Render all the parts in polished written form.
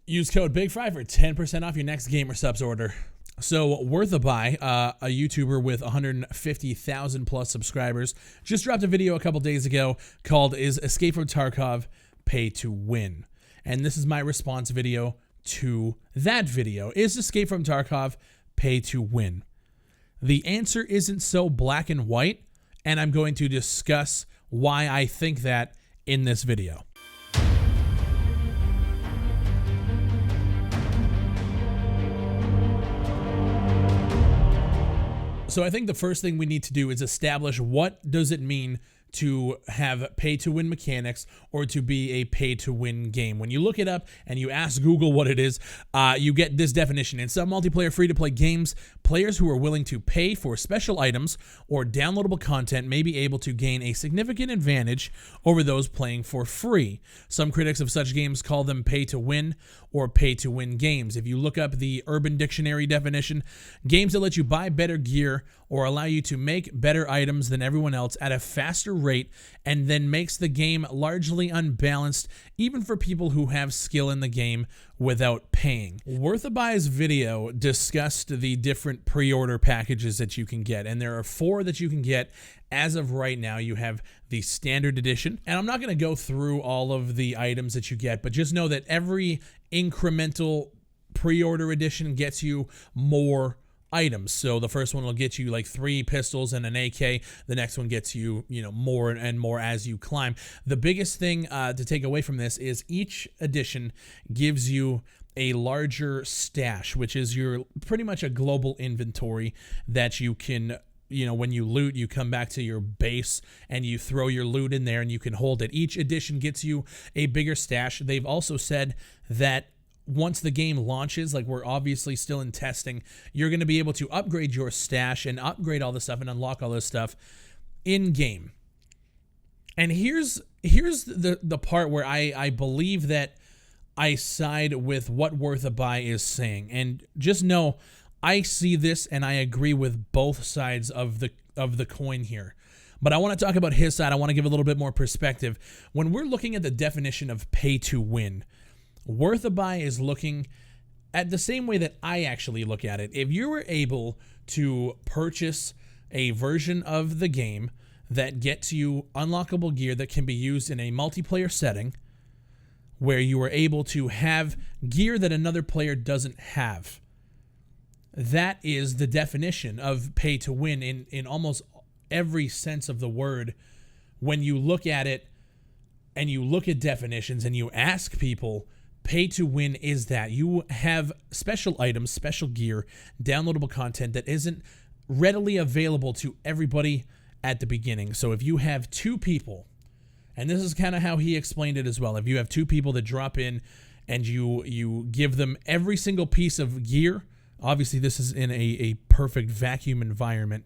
Use code BigFry for 10% off your next game or subs order. So WorthABuy, a YouTuber with 150,000 plus subscribers, just dropped a video a couple days ago called "Is Escape from Tarkov Pay to Win?" And this is my response video to that video. Is Escape from Tarkov pay to win? The answer isn't so black and white, and I'm going to discuss why I think that in this video. So I think the first thing we need to do is establish what does it mean to have pay-to-win mechanics or to be a pay-to-win game. When you look it up and you ask Google what it is, you get this definition. In some multiplayer free-to-play games, players who are willing to pay for special items or downloadable content may be able to gain a significant advantage over those playing for free. Some critics of such games call them pay-to-win or pay-to-win games. If you look up the Urban Dictionary definition, games that let you buy better gear or allow you to make better items than everyone else at a faster rate, and then makes the game largely unbalanced even for people who have skill in the game without paying. WorthABuy's video discussed the different pre-order packages that you can get, and there are 4 that you can get as of right now. You have the standard edition, and I'm not going to go through all of the items that you get, but just know that every incremental pre-order edition gets you more items. So the first one will get you like 3 pistols and an AK. The next one gets you, more and more as you climb. The biggest thing to take away from this is each edition gives you a larger stash, which is your pretty much a global inventory that you can, when you loot, you come back to your base and you throw your loot in there and you can hold it. Each edition gets you a bigger stash. They've also said that once the game launches, like we're obviously still in testing, you're going to be able to upgrade your stash and upgrade all this stuff and unlock all this stuff in game. And here's the part where I believe that I side with what WorthABuy is saying. And just know, I see this and I agree with both sides of the coin here. But I want to talk about his side. I want to give a little bit more perspective. When we're looking at the definition of pay to win, WorthABuy is looking at the same way that I actually look at it. If you were able to purchase a version of the game that gets you unlockable gear that can be used in a multiplayer setting, where you are able to have gear that another player doesn't have, that is the definition of pay to win in almost every sense of the word. When you look at it and you look at definitions and you ask people, pay to win is that you have special items, special gear, downloadable content that isn't readily available to everybody at the beginning. So if you have 2 people, and this is kind of how he explained it as well, if you have 2 people that drop in and you give them every single piece of gear, obviously this is in a perfect vacuum environment.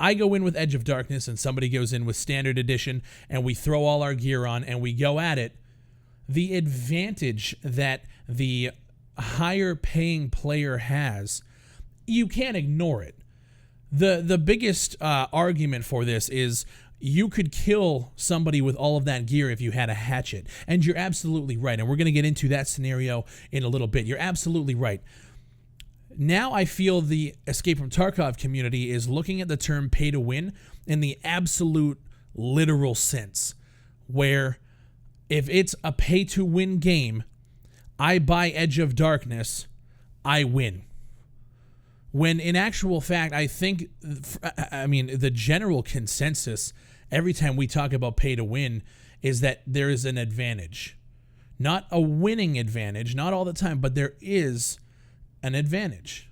I go in with Edge of Darkness and somebody goes in with Standard Edition, and we throw all our gear on and we go at it. The advantage that the higher paying player has, you can't ignore it. The biggest argument for this is you could kill somebody with all of that gear if you had a hatchet. And you're absolutely right. And we're going to get into that scenario in a little bit. You're absolutely right. Now I feel the Escape from Tarkov community is looking at the term pay to win in the absolute literal sense, where if it's a pay-to-win game, I buy Edge of Darkness, I win. When in actual fact, I think, the general consensus every time we talk about pay-to-win is that there is an advantage. Not a winning advantage, not all the time, but there is an advantage.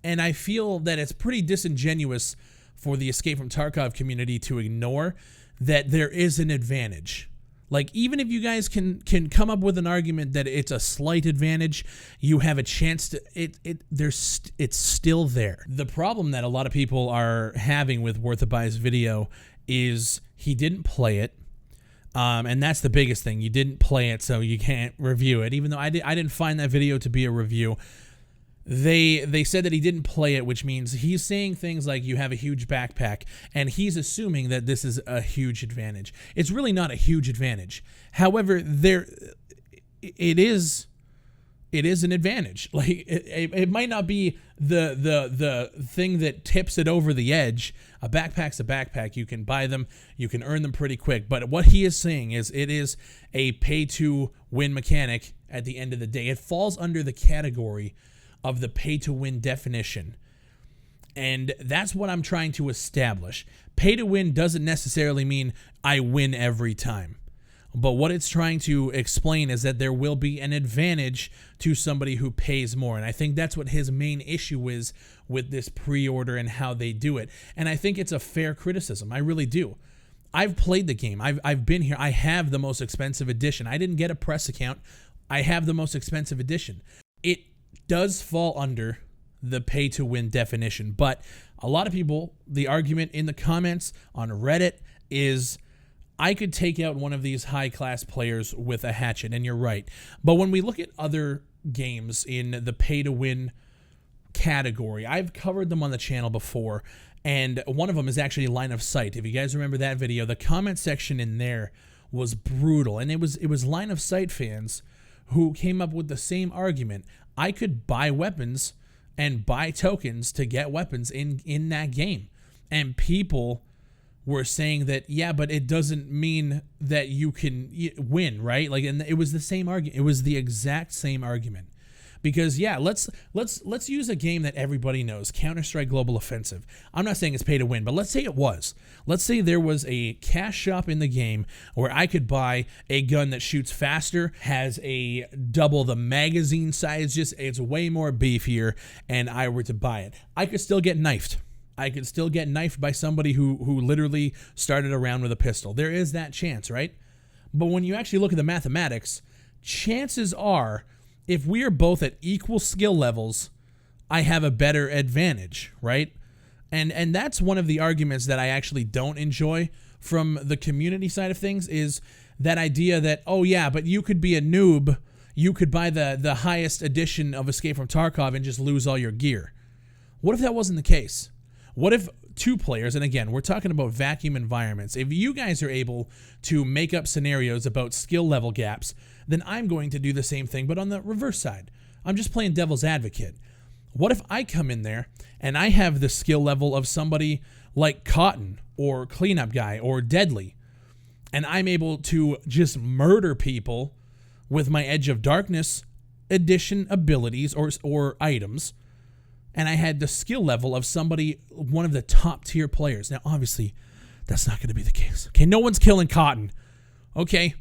And I feel that it's pretty disingenuous for the Escape from Tarkov community to ignore that there is an advantage. Like, even if you guys can come up with an argument that it's a slight advantage, you have a chance to it's still there. The problem that a lot of people are having with WorthABuy's video is he didn't play it. And that's the biggest thing. You didn't play it, so you can't review it. Even though I didn't find that video to be a review. They said that he didn't play it, which means he's saying things like you have a huge backpack, and he's assuming that this is a huge advantage. It's really not a huge advantage. However, it is it is an advantage. Like it might not be the thing that tips it over the edge. A backpack's a backpack. You can buy them, you can earn them pretty quick. But what he is saying is it is a pay-to-win mechanic at the end of the day. It falls under the category of the pay-to-win definition. And that's what I'm trying to establish. Pay-to-win doesn't necessarily mean I win every time. But what it's trying to explain is that there will be an advantage to somebody who pays more. And I think that's what his main issue is with this pre-order and how they do it. And I think it's a fair criticism. I really do. I've played the game. I've been here. I have the most expensive edition. I didn't get a press account. I have the most expensive edition. It does fall under the pay-to-win definition. But a lot of people, the argument in the comments on Reddit is, I could take out one of these high-class players with a hatchet, and you're right. But when we look at other games in the pay-to-win category, I've covered them on the channel before, and one of them is actually Line of Sight. If you guys remember that video, the comment section in there was brutal, and it was Line of Sight fans who came up with the same argument. I could buy weapons and buy tokens to get weapons in that game, and people were saying that, yeah, but it doesn't mean that you can win, right? Like, and it was the same argument. It was the exact same argument. Because, yeah, let's use a game that everybody knows, Counter-Strike Global Offensive. I'm not saying it's pay to win, but let's say it was. Let's say there was a cash shop in the game where I could buy a gun that shoots faster, has a double the magazine size, just it's way more beefier, and I were to buy it. I could still get knifed. I could still get knifed by somebody who literally started around with a pistol. There is that chance, right? But when you actually look at the mathematics, chances are, if we are both at equal skill levels, I have a better advantage, right? And that's one of the arguments that I actually don't enjoy from the community side of things, is that idea that, oh yeah, but you could be a noob, you could buy the highest edition of Escape from Tarkov and just lose all your gear. What if that wasn't the case? What if two players, and again, we're talking about vacuum environments, if you guys are able to make up scenarios about skill level gaps, then I'm going to do the same thing, but on the reverse side. I'm just playing devil's advocate. What if I come in there and I have the skill level of somebody like Cotton or Cleanup Guy or Deadly, and I'm able to just murder people with my Edge of Darkness edition abilities or items, and I had the skill level of somebody, one of the top tier players. Now, obviously, that's not going to be the case. Okay, no one's killing Cotton. Okay.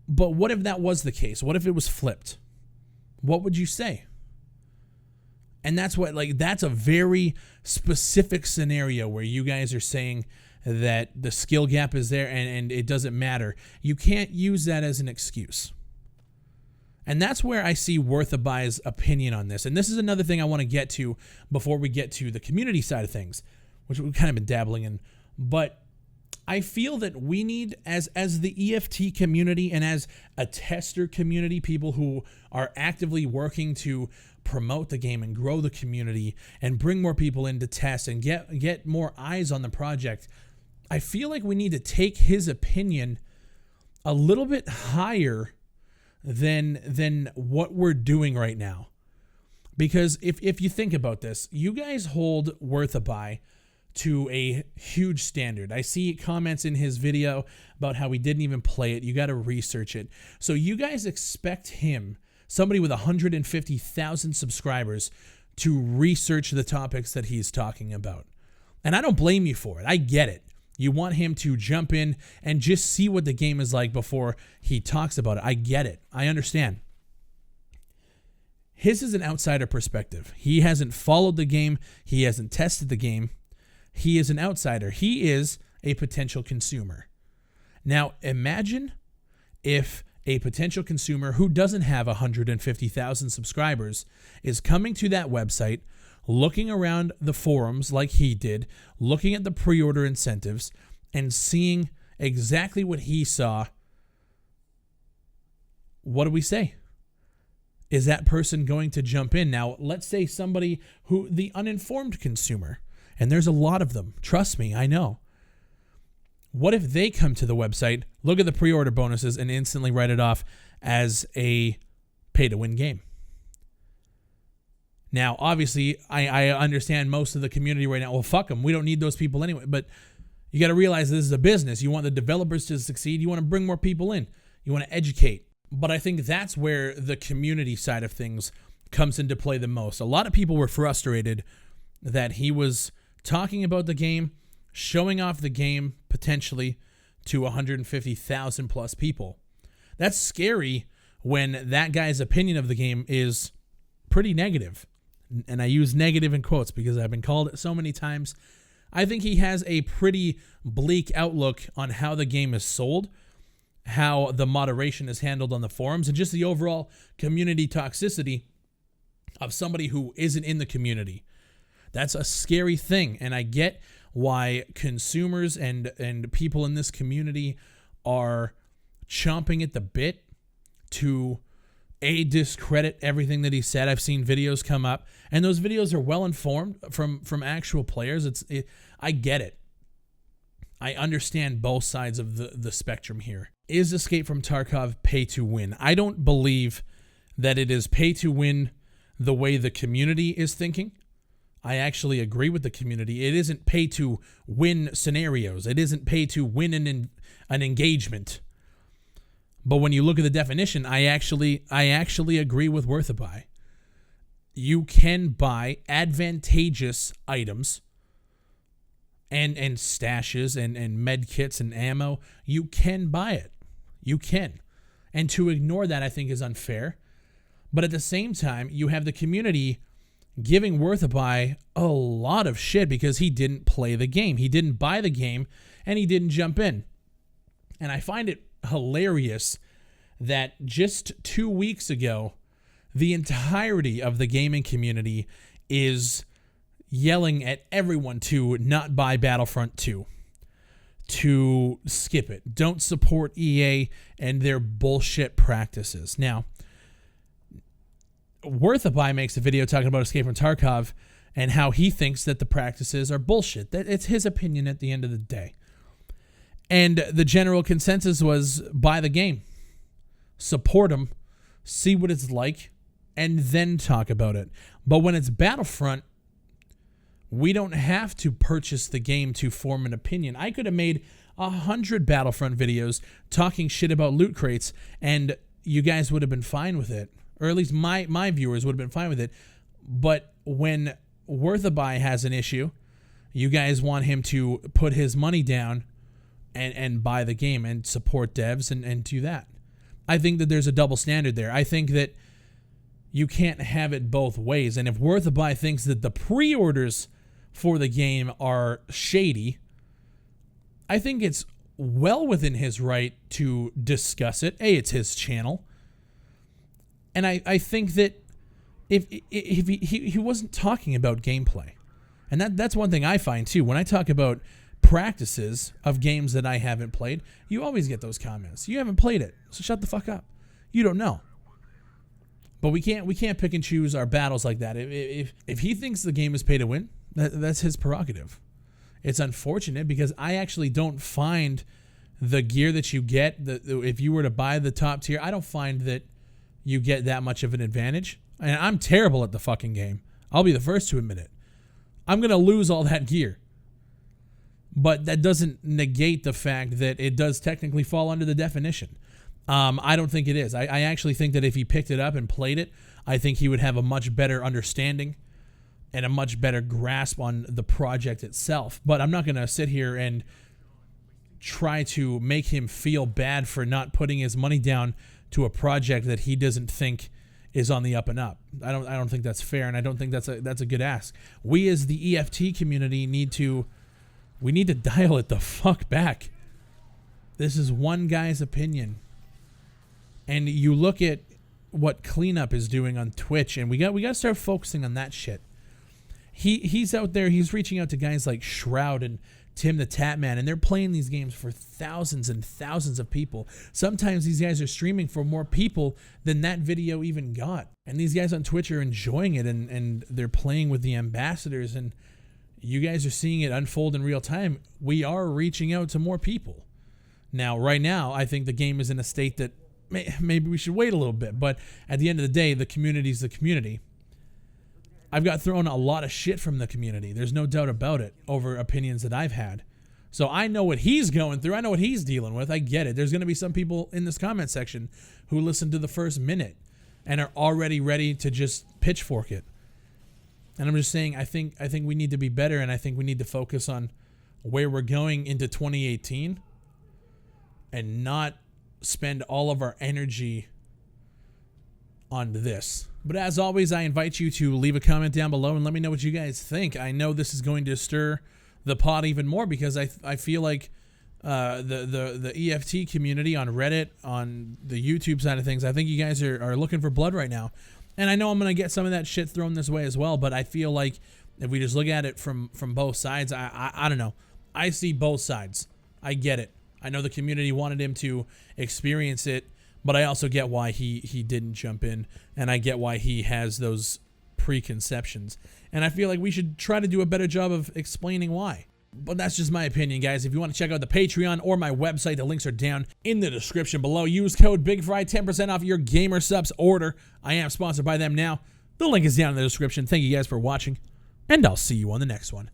But what if that was the case? What if it was flipped? What would you say? And that's what, like, that's a very specific scenario where you guys are saying that the skill gap is there and it doesn't matter. You can't use that as an excuse. And that's where I see WorthABuy's opinion on this. And this is another thing I want to get to before we get to the community side of things, which we've kind of been dabbling in. But I feel that we need, as the EFT community and as a tester community, people who are actively working to promote the game and grow the community and bring more people in to test and get more eyes on the project, I feel like we need to take his opinion a little bit higher than what we're doing right now. Because if you think about this, you guys hold WorthABuy to a huge standard. I see comments in his video about how he didn't even play it. You got to research it. So you guys expect him, somebody with 150,000 subscribers, to research the topics that he's talking about. And I don't blame you for it. I get it. You want him to jump in and just see what the game is like before he talks about it. I get it. I understand. His is an outsider perspective. He hasn't followed the game. He hasn't tested the game. He is an outsider. He is a potential consumer. Now, imagine if a potential consumer who doesn't have 150,000 subscribers is coming to that website, looking around the forums like he did, looking at the pre-order incentives, and seeing exactly what he saw. What do we say? Is that person going to jump in? Now, let's say somebody who, the uninformed consumer, and there's a lot of them, trust me, I know. What if they come to the website, look at the pre-order bonuses, and instantly write it off as a pay-to-win game. Now, obviously, I understand most of the community right now, well, fuck them. We don't need those people anyway. But you got to realize this is a business. You want the developers to succeed. You want to bring more people in. You want to educate. But I think that's where the community side of things comes into play the most. A lot of people were frustrated that he was talking about the game, showing off the game potentially to 150,000 plus people. That's scary when that guy's opinion of the game is pretty negative. And I use negative in quotes because I've been called it so many times. I think he has a pretty bleak outlook on how the game is sold, how the moderation is handled on the forums, and just the overall community toxicity of somebody who isn't in the community. That's a scary thing, and I get why consumers and people in this community are chomping at the bit to discredit everything that he said. I've seen videos come up, and those videos are well informed from actual players. I get it. I understand both sides of the spectrum here. Is Escape from Tarkov pay to win? I don't believe that it is pay to win the way the community is thinking. I actually agree with the community. It isn't pay to win scenarios. It isn't pay to win an engagement. But when you look at the definition, I actually agree with WorthABuy. You can buy advantageous items and stashes and med kits and ammo. You can buy it. You can. And to ignore that, I think, is unfair. But at the same time, you have the community giving WorthABuy a lot of shit because he didn't play the game. He didn't buy the game, and he didn't jump in. And I find it hilarious that just 2 weeks ago, the entirety of the gaming community is yelling at everyone to not buy Battlefront 2, to skip it, don't support EA and their bullshit practices. Now, WorthABuy makes a video talking about Escape from Tarkov and how he thinks that the practices are bullshit. That it's his opinion at the end of the day. And the general consensus was buy the game, support them, see what it's like, and then talk about it. But when it's Battlefront, we don't have to purchase the game to form an opinion. I could have made 100 Battlefront videos talking shit about loot crates, and you guys would have been fine with it. Or at least my viewers would have been fine with it. But when WorthABuy has an issue, you guys want him to put his money down and buy the game and support devs and do that. I think that there's a double standard there. I think that you can't have it both ways. And if WorthABuy thinks that the pre-orders for the game are shady, I think it's well within his right to discuss it. It's his channel. And I think that if he wasn't talking about gameplay. And that's one thing I find too. When I talk about practices of games that I haven't played, you always get those comments. You haven't played it, so shut the fuck up. You don't know. But we can't pick and choose our battles like that. If he thinks the game is pay to win, that's his prerogative. It's unfortunate because I actually don't find the gear that you get, if you were to buy the top tier, I don't find that you get that much of an advantage. And I'm terrible at the fucking game. I'll be the first to admit it. I'm going to lose all that gear. But that doesn't negate the fact that it does technically fall under the definition. I don't think it is. I actually think that if he picked it up and played it, I think he would have a much better understanding and a much better grasp on the project itself. But I'm not going to sit here and try to make him feel bad for not putting his money down to a project that he doesn't think is on the up and up. I don't think that's fair, and I don't think that's a good ask. We as the EFT community need to dial it the fuck back. This is one guy's opinion. And you look at what Cleanup is doing on Twitch, and we got to start focusing on that shit. He's out there, he's reaching out to guys like Shroud and Tim the Tatman, and they're playing these games for thousands and thousands of people. Sometimes these guys are streaming for more people than that video even got. And these guys on Twitch are enjoying it, and they're playing with the ambassadors, and you guys are seeing it unfold in real time. We are reaching out to more people. Now, right now, I think the game is in a state that maybe we should wait a little bit. But at the end of the day, the community's the community. I've got thrown a lot of shit from the community. There's no doubt about it over opinions that I've had. So I know what he's going through. I know what he's dealing with. I get it. There's going to be some people in this comment section who listen to the first minute and are already ready to just pitchfork it. And I'm just saying, I think we need to be better, and I think we need to focus on where we're going into 2018 and not spend all of our energy on this. But as always, I invite you to leave a comment down below and let me know what you guys think. I know this is going to stir the pot even more because I feel like the EFT community on Reddit, on the YouTube side of things, I think you guys are looking for blood right now. And I know I'm going to get some of that shit thrown this way as well, but I feel like if we just look at it from both sides, I don't know. I see both sides. I get it. I know the community wanted him to experience it, but I also get why he didn't jump in, and I get why he has those preconceptions. And I feel like we should try to do a better job of explaining why. But that's just my opinion, guys. If you want to check out the Patreon or my website, the links are down in the description below. Use code BigFry, 10% off your Gamer Subs order. I am sponsored by them now. The link is down in the description. Thank you guys for watching, and I'll see you on the next one.